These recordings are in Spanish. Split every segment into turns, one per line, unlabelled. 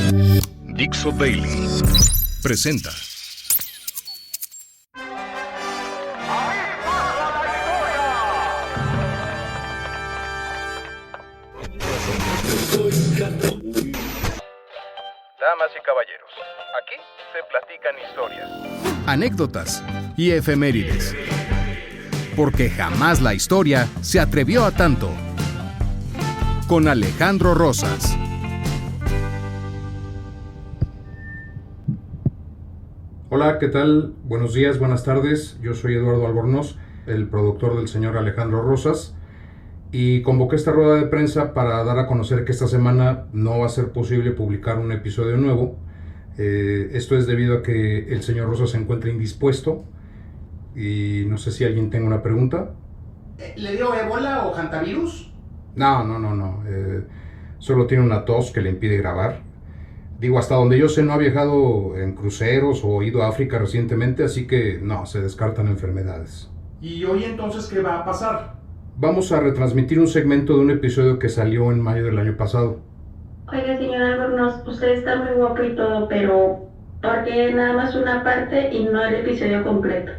Dixo Daily presenta.
Damas y caballeros, aquí se platican historias,
Anécdotas y efemérides. Porque jamás la historia se atrevió a tanto. Con Alejandro Rosas.
Hola, ¿qué tal? Buenos días, buenas tardes. Yo soy Eduardo Albornoz, el productor del señor Alejandro Rosas. Y convoqué esta rueda de prensa para dar a conocer que esta semana no va a ser posible publicar un episodio nuevo. Esto es debido a que el señor Rosas se encuentra indispuesto. Y no sé si alguien tenga una pregunta.
¿Le dio ébola o hantavirus?
No. Solo tiene una tos que le impide grabar. Digo, hasta donde yo sé, no ha viajado en cruceros o ido a África recientemente, así que no, se descartan enfermedades.
¿Y hoy entonces qué va a pasar?
Vamos a retransmitir un segmento de un episodio que salió en mayo del año pasado.
Oiga, señor Albornoz, usted está muy guapo y todo, pero ¿por qué nada más una parte y no el episodio completo?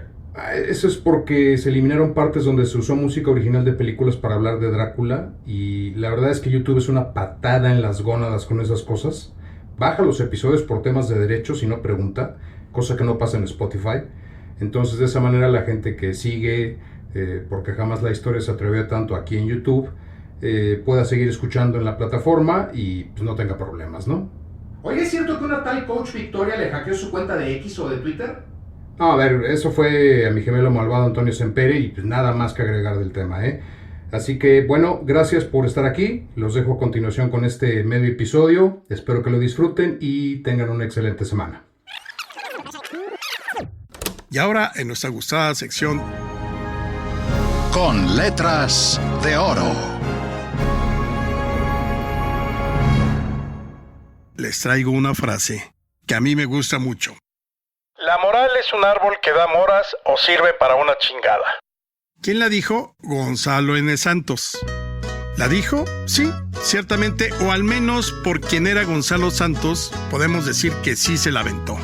Eso es porque se eliminaron partes donde se usó música original de películas para hablar de Drácula, y la verdad es que YouTube es una patada en las gónadas con esas cosas. Baja los episodios por temas de derechos y no pregunta, cosa que no pasa en Spotify. Entonces de esa manera la gente que sigue, porque jamás la historia se atrevió tanto aquí en YouTube, pueda seguir escuchando en la plataforma y pues no tenga problemas, ¿no?
Oye, ¿es cierto que una tal Coach Victoria le hackeó su cuenta de X o de Twitter?
No, a ver, eso fue a mi gemelo malvado Antonio Sempere y pues nada más que agregar del tema, ¿eh? Así que, bueno, gracias por estar aquí. Los dejo a continuación con este medio episodio. Espero que lo disfruten y tengan una excelente semana.
Y ahora, en nuestra gustada sección
Con letras de oro.
les traigo una frase que a mí me gusta mucho.
la moral es un árbol que da moras o sirve para una chingada.
¿Quién la dijo? Gonzalo N. Santos. ¿La dijo? Sí, ciertamente, o al menos por quien era Gonzalo Santos, podemos decir que sí se la aventó.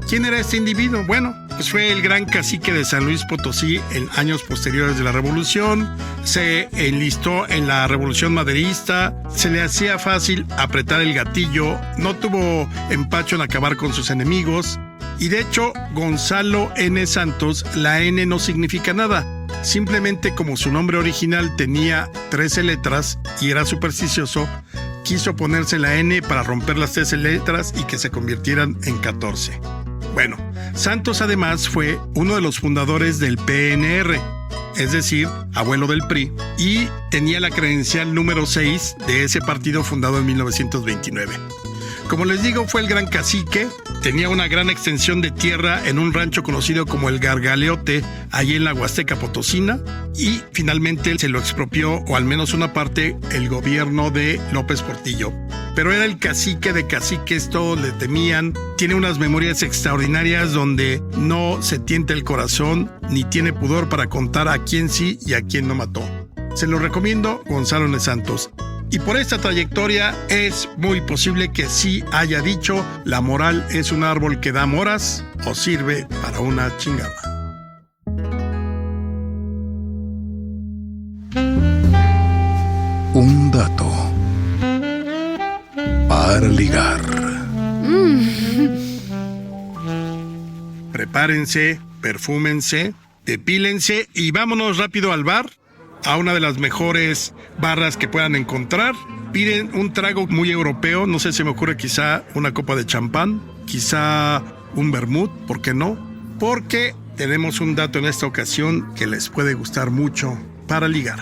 ¿Quién era este individuo? Bueno, pues fue el gran cacique de San Luis Potosí en años posteriores de la Revolución, se enlistó en la Revolución Maderista, se le hacía fácil apretar el gatillo, no tuvo empacho en acabar con sus enemigos, y de hecho, Gonzalo N. Santos, la N no significa nada. Simplemente como su nombre original tenía 13 letras y era supersticioso, quiso ponerse la N para romper las 13 letras y que se convirtieran en 14. Bueno, Santos además fue uno de los fundadores del PNR, es decir, abuelo del PRI, y tenía la credencial número 6 de ese partido fundado en 1929. Como les digo, fue el gran cacique, tenía una gran extensión de tierra en un rancho conocido como el Gargaleote, allí en la Huasteca Potosina, y finalmente se lo expropió, o al menos una parte, el gobierno de López Portillo. Pero era el cacique de caciques, todos le temían, tiene unas memorias extraordinarias donde no se tienta el corazón, ni tiene pudor para contar a quién sí y a quién no mató. Se lo recomiendo, Gonzalo N. Santos. Y por esta trayectoria es muy posible que sí haya dicho: la moral es un árbol que da moras o sirve para una chingada.
Un dato para ligar.
Prepárense, perfúmense, depílense y vámonos rápido al bar, a una de las mejores barras que puedan encontrar. Piden un trago muy europeo, no sé, se me ocurre quizá una copa de champán, quizá un vermut, ¿por qué no? Porque tenemos un dato en esta ocasión que les puede gustar mucho para ligar.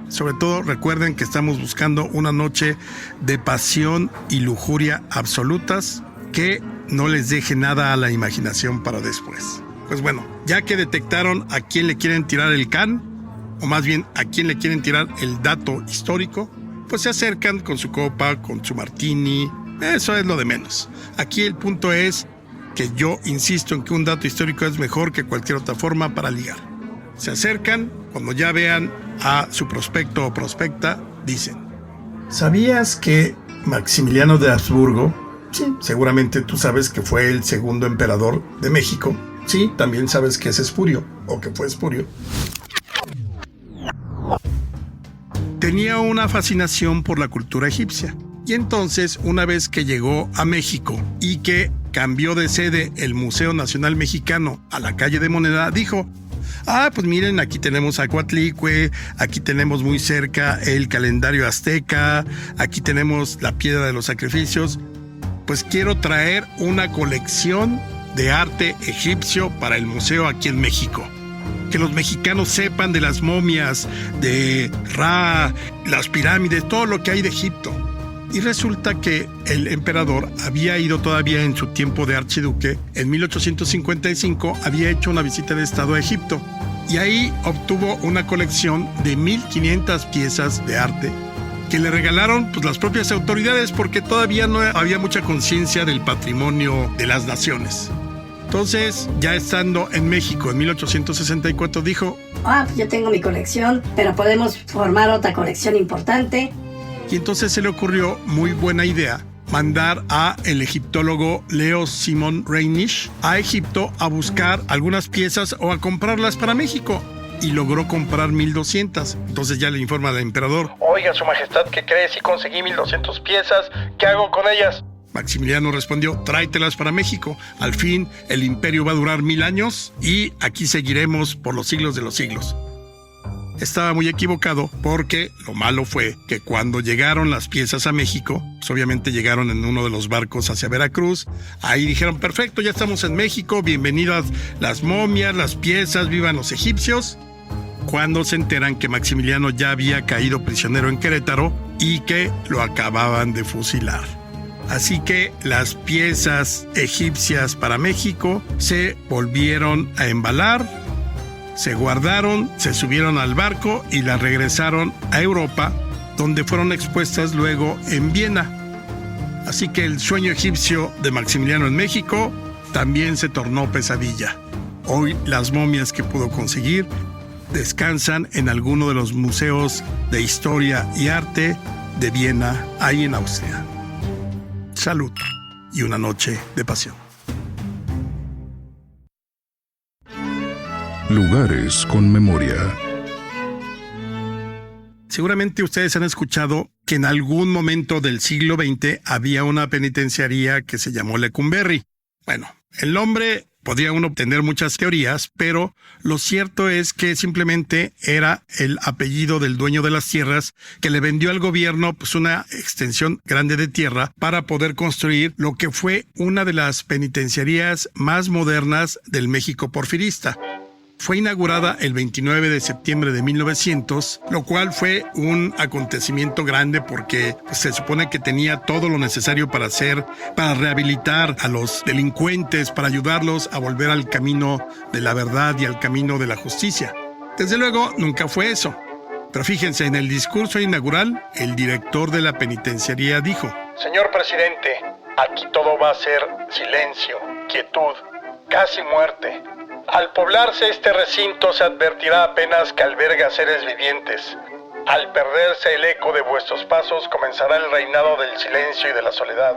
Sobre todo recuerden que estamos buscando una noche de pasión y lujuria absolutas que no les deje nada a la imaginación para después. Pues bueno, ya que detectaron a quién le quieren tirar el can, o más bien a quién le quieren tirar el dato histórico, pues se acercan con su copa, con su martini, eso es lo de menos. Aquí el punto es que yo insisto en que un dato histórico es mejor que cualquier otra forma para ligar. Se acercan, cuando ya vean a su prospecto o prospecta, dicen: ¿sabías que Maximiliano de Habsburgo Sí, seguramente tú sabes que fue el segundo emperador de México. Sí, también sabes que es espurio, o que fue espurio. Tenía una fascinación por la cultura egipcia. Y entonces, una vez que llegó a México y que cambió de sede el Museo Nacional Mexicano a la Calle de Moneda, dijo: pues miren, aquí tenemos a Coatlicue, aquí tenemos muy cerca el calendario azteca, aquí tenemos la piedra de los sacrificios. Pues quiero traer una colección de arte egipcio para el museo aquí en México. Que los mexicanos sepan de las momias, de Ra, las pirámides, todo lo que hay de Egipto. Y resulta que el emperador había ido todavía en su tiempo de archiduque, en 1855 había hecho una visita de estado a Egipto y ahí obtuvo una colección de 1500 piezas de arte que le regalaron pues las propias autoridades porque todavía no había mucha conciencia del patrimonio de las naciones. Entonces, ya estando en México en 1864 dijo:
pues yo tengo mi colección, pero podemos formar otra colección importante.
Y entonces se le ocurrió, muy buena idea, mandar a el egiptólogo Leo Simon Reinisch a Egipto a buscar algunas piezas o a comprarlas para México. Y logró comprar 1200. Entonces ya le informa al emperador:
Oiga, su majestad, ¿qué cree? Si conseguí 1200 piezas, ¿qué hago con ellas?
Maximiliano respondió: tráetelas para México. Al fin, el imperio va a durar 1000 años y aquí seguiremos por los siglos de los siglos. Estaba muy equivocado porque lo malo fue que cuando llegaron las piezas a México, pues obviamente llegaron en uno de los barcos hacia Veracruz. Ahí dijeron: perfecto, ya estamos en México, bienvenidas las momias, las piezas, vivan los egipcios. Cuando se enteran que Maximiliano ya había caído prisionero en Querétaro y que lo acababan de fusilar. Así que las piezas egipcias para México se volvieron a embalar, se guardaron, se subieron al barco y las regresaron a Europa, donde fueron expuestas luego en Viena. Así que el sueño egipcio de Maximiliano en México también se tornó pesadilla. Hoy las momias que pudo conseguir descansan en alguno de los museos de historia y arte de Viena, ahí en Austria. Salud y una noche de pasión.
Lugares con memoria.
Seguramente ustedes han escuchado que en algún momento del siglo XX había una penitenciaría que se llamó Lecumberri. Bueno, el nombre podría uno tener muchas teorías, pero lo cierto es que simplemente era el apellido del dueño de las tierras que le vendió al gobierno pues una extensión grande de tierra para poder construir lo que fue una de las penitenciarías más modernas del México porfirista. Fue inaugurada el 29 de septiembre de 1900, lo cual fue un acontecimiento grande porque se supone que tenía todo lo necesario para rehabilitar a los delincuentes, para ayudarlos a volver al camino de la verdad y al camino de la justicia. Desde luego, nunca fue eso. Pero fíjense, en el discurso inaugural, el director de la penitenciaría dijo:
Señor presidente, aquí todo va a ser silencio, quietud, casi muerte. Al poblarse este recinto se advertirá apenas que alberga seres vivientes. Al perderse el eco de vuestros pasos comenzará el reinado del silencio y de la soledad.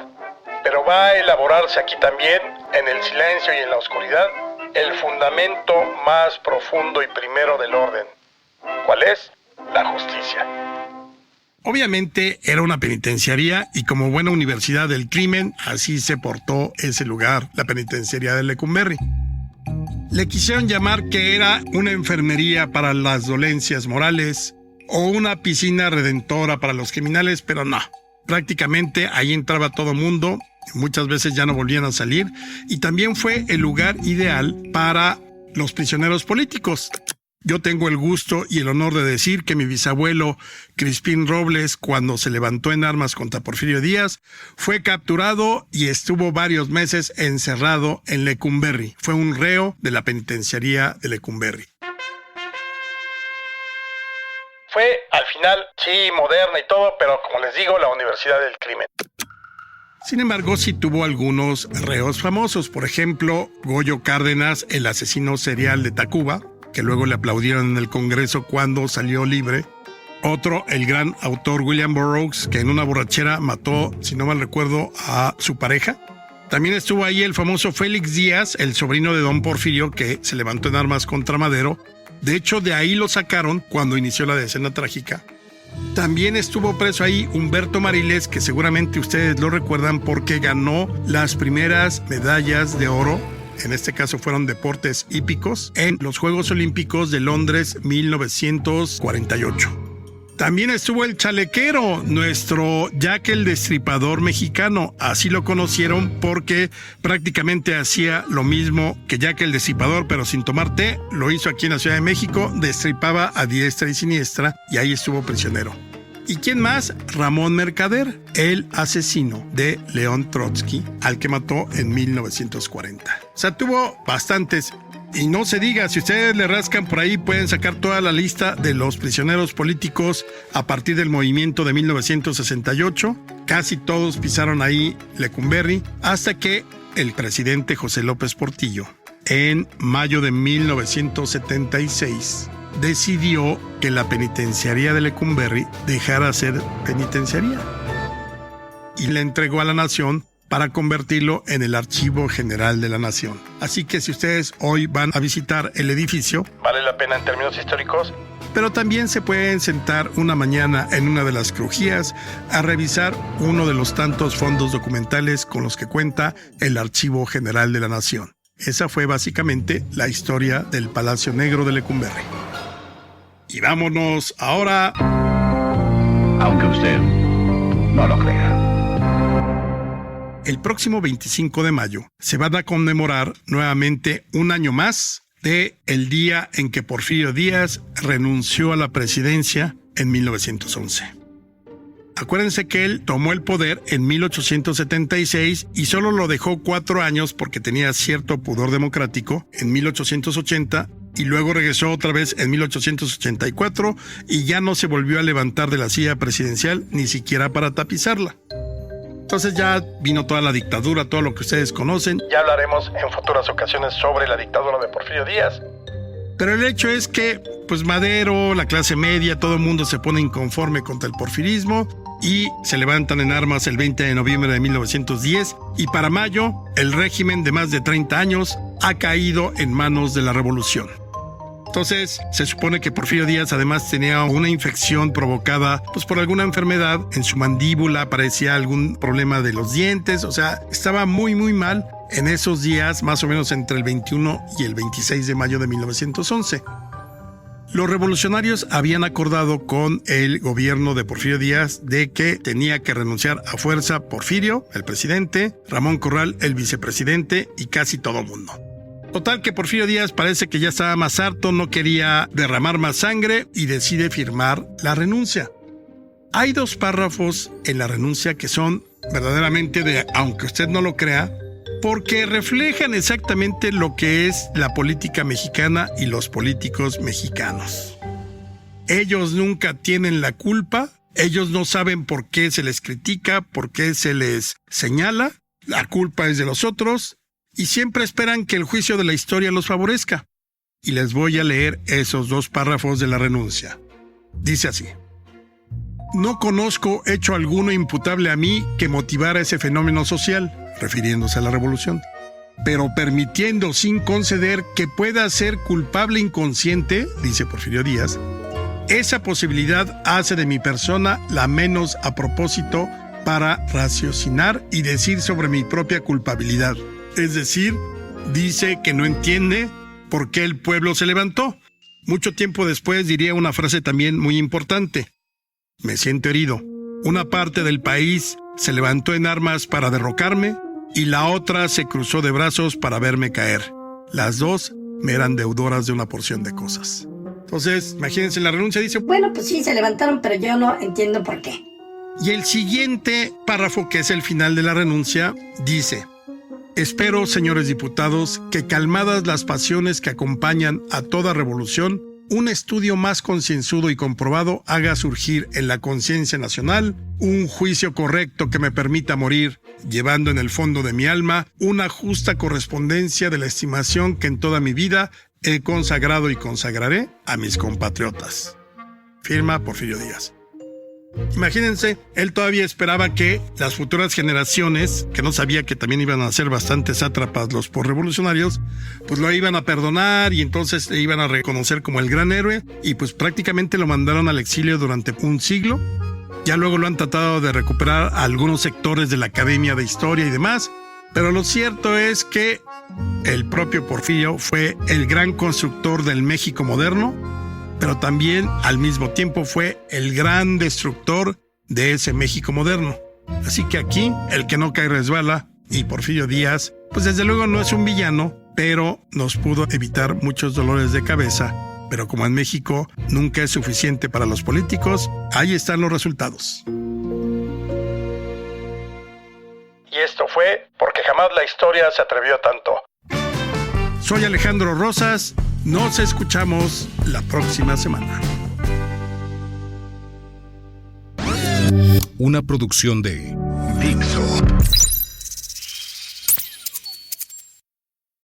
Pero va a elaborarse aquí también, en el silencio y en la oscuridad, el fundamento más profundo y primero del orden. ¿Cuál es? La justicia.
Obviamente era una penitenciaría y como buena universidad del crimen, así se portó ese lugar, la penitenciaría de Lecumberri. Le quisieron llamar que era una enfermería para las dolencias morales o una piscina redentora para los criminales, pero no. Prácticamente ahí entraba todo mundo, muchas veces ya no volvían a salir, y también fue el lugar ideal para los prisioneros políticos. Yo tengo el gusto y el honor de decir que mi bisabuelo Crispín Robles, cuando se levantó en armas contra Porfirio Díaz, fue capturado y estuvo varios meses encerrado en Lecumberri. Fue un reo de la penitenciaría de Lecumberri.
Fue, al final, sí, moderna y todo, pero como les digo, la universidad del crimen.
Sin embargo, sí tuvo algunos reos famosos. Por ejemplo, Goyo Cárdenas, el asesino serial de Tacuba, que luego le aplaudieron en el Congreso cuando salió libre. Otro, el gran autor William Burroughs, que en una borrachera mató, si no mal recuerdo, a su pareja. También estuvo ahí el famoso Félix Díaz, el sobrino de don Porfirio, que se levantó en armas contra Madero. De hecho, de ahí lo sacaron cuando inició la decena trágica. También estuvo preso ahí Humberto Mariles, que seguramente ustedes lo recuerdan porque ganó las primeras medallas de oro, en este caso fueron deportes hípicos, en los Juegos Olímpicos de Londres 1948. También estuvo el Chalequero, nuestro Jack el Destripador mexicano. Así lo conocieron porque prácticamente hacía lo mismo que Jack el Destripador, pero sin tomar té. Lo hizo aquí en la Ciudad de México, destripaba a diestra y siniestra y ahí estuvo prisionero. ¿Y quién más? Ramón Mercader, el asesino de León Trotsky, al que mató en 1940. O sea, tuvo bastantes. Y no se diga, si ustedes le rascan por ahí, pueden sacar toda la lista de los prisioneros políticos a partir del movimiento de 1968. Casi todos pisaron ahí Lecumberri, hasta que el presidente José López Portillo, en mayo de 1976, decidió que la penitenciaría de Lecumberri dejara ser penitenciaría y le entregó a la nación para convertirlo en el Archivo General de la Nación. Así que si ustedes hoy van a visitar el edificio,
vale la pena en términos históricos,
pero también se pueden sentar una mañana en una de las crujías a revisar uno de los tantos fondos documentales con los que cuenta el Archivo General de la Nación. Esa fue básicamente la historia del Palacio Negro de Lecumberri. Y vámonos ahora...
Aunque usted no lo crea.
El próximo 25 de mayo se van a conmemorar nuevamente un año más de el día en que Porfirio Díaz renunció a la presidencia en 1911. Acuérdense que él tomó el poder en 1876 y solo lo dejó 4 años porque tenía cierto pudor democrático en 1880 y luego regresó otra vez en 1884 y ya no se volvió a levantar de la silla presidencial ni siquiera para tapizarla. Entonces ya vino toda la dictadura, todo lo que ustedes conocen.
Ya hablaremos en futuras ocasiones sobre la dictadura de Porfirio Díaz.
Pero el hecho es que, pues Madero, la clase media, todo el mundo se pone inconforme contra el porfirismo y se levantan en armas el 20 de noviembre de 1910 y para mayo el régimen de más de 30 años ha caído en manos de la revolución. Entonces, se supone que Porfirio Díaz además tenía una infección provocada pues, por alguna enfermedad en su mandíbula, parecía algún problema de los dientes, o sea, estaba muy mal en esos días, más o menos entre el 21 y el 26 de mayo de 1911. Los revolucionarios habían acordado con el gobierno de Porfirio Díaz de que tenía que renunciar a fuerza Porfirio, el presidente, Ramón Corral, el vicepresidente y casi todo mundo. Total que Porfirio Díaz parece que ya estaba más harto, no quería derramar más sangre y decide firmar la renuncia. Hay 2 párrafos en la renuncia que son verdaderamente de, aunque usted no lo crea, porque reflejan exactamente lo que es la política mexicana y los políticos mexicanos. Ellos nunca tienen la culpa, ellos no saben por qué se les critica, por qué se les señala, la culpa es de los otros, y siempre esperan que el juicio de la historia los favorezca. Y les voy a leer esos 2 párrafos de la renuncia. Dice así: no conozco hecho alguno imputable a mí que motivara ese fenómeno social, refiriéndose a la revolución, pero permitiendo sin conceder que pueda ser culpable inconsciente, dice Porfirio Díaz, esa posibilidad hace de mi persona la menos a propósito para raciocinar y decir sobre mi propia culpabilidad. Es decir, dice que no entiende por qué el pueblo se levantó. Mucho tiempo después diría una frase también muy importante: me siento herido. Una parte del país se levantó en armas para derrocarme y la otra se cruzó de brazos para verme caer. Las 2 me eran deudoras de una porción de cosas. Entonces, imagínense, la renuncia dice...
Bueno, pues sí, se levantaron, pero yo no entiendo por qué.
Y el siguiente párrafo, que es el final de la renuncia, dice: espero, señores diputados, que calmadas las pasiones que acompañan a toda revolución, un estudio más concienzudo y comprobado haga surgir en la conciencia nacional un juicio correcto que me permita morir, llevando en el fondo de mi alma una justa correspondencia de la estimación que en toda mi vida he consagrado y consagraré a mis compatriotas. firma Porfirio Díaz. Imagínense, él todavía esperaba que las futuras generaciones, que no sabía que también iban a ser bastantes sátrapas los posrevolucionarios, pues lo iban a perdonar y entonces le iban a reconocer como el gran héroe, y pues prácticamente lo mandaron al exilio durante un siglo. Ya luego lo han tratado de recuperar a algunos sectores de la Academia de Historia y demás, pero lo cierto es que el propio Porfirio fue el gran constructor del México moderno, pero también al mismo tiempo fue el gran destructor de ese México moderno. Así que aquí el que no cae resbala, y Porfirio Díaz, pues desde luego no es un villano, pero nos pudo evitar muchos dolores de cabeza. Pero como en México nunca es suficiente para los políticos, ahí están los resultados.
Y esto fue Porque jamás la historia se atrevió a tanto.
Soy Alejandro Rosas, nos escuchamos la próxima semana.
Una producción de
Dixo